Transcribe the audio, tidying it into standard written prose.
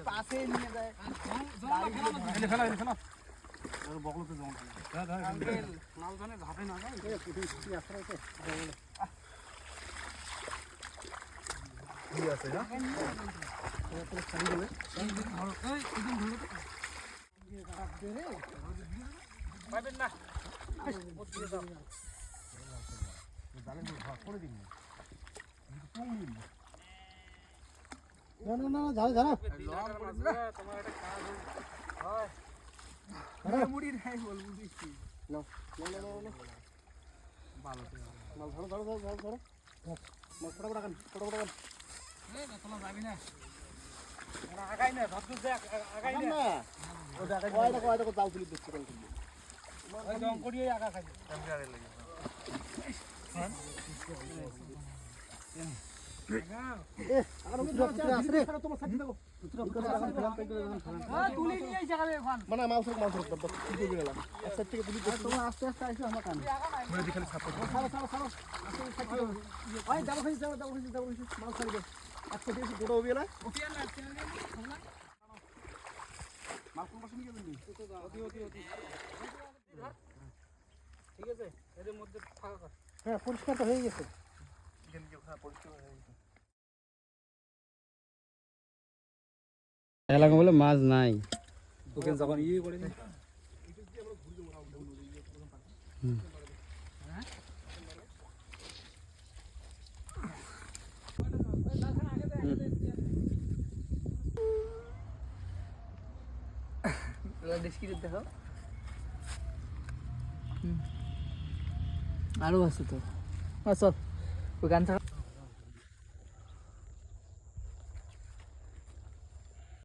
পাশে নিয়ে যায় বকলতে জমা আঙ্কেল মাল জানে ঝাপে না যায় কি আছে না পুরো খালি গেলে এই দিন ধরো এই দিন ধরো দিয়ে রাখ দে রে পাবেন না ওর দিয়ে দাও জালে ভাগ করে দিন না না না যাও যাও তোমার একটা কাজ হয় আরে মুড়ি নাই বলবো দিছি নাও নাও নাও নাও ভালো মাল ধরো ধরো ধরো ধরো মাল ফটাফট রাখেন এই না তোলা যাবি না ওরা আগাই না ধর ধর আগাই না ওটা আগাই কয়টা জাল তুলি দিচ্ছি কাল তুলি ওই দম করিয়ে আগা খাই আমি আগে লাগি হ্যাঁ এ আগা ভিতরে আছে রে তোমার সাথে দেখো তুলি নিয়ে আইছে গালে এখন মানে মাল সব দিয়ে গেলাম আচ্ছা থেকে তুলি তোমার আস্তে আস্তে আইছো আমার কানে বলে দি খালি ছাপো ছাড়ো ওই যাও মাল ছাড়ি দে আচ্ছা দেখি গোড়া হবে না ওটিয়া না মাল কোন পাশে নিয়ে যাবেন ওটি ঠিক আছে এর মধ্যে ফাঁকা কর হ্যাঁ পরিষ্কার তো হয়ে গেছে এখানে কি ওখানে পরিষ্কার হয়ে গেছে এলাকা বলে মাছ নাই ওখানে যখন ইয়ে করে নি দেখো আরো আছে তো চল ওই গান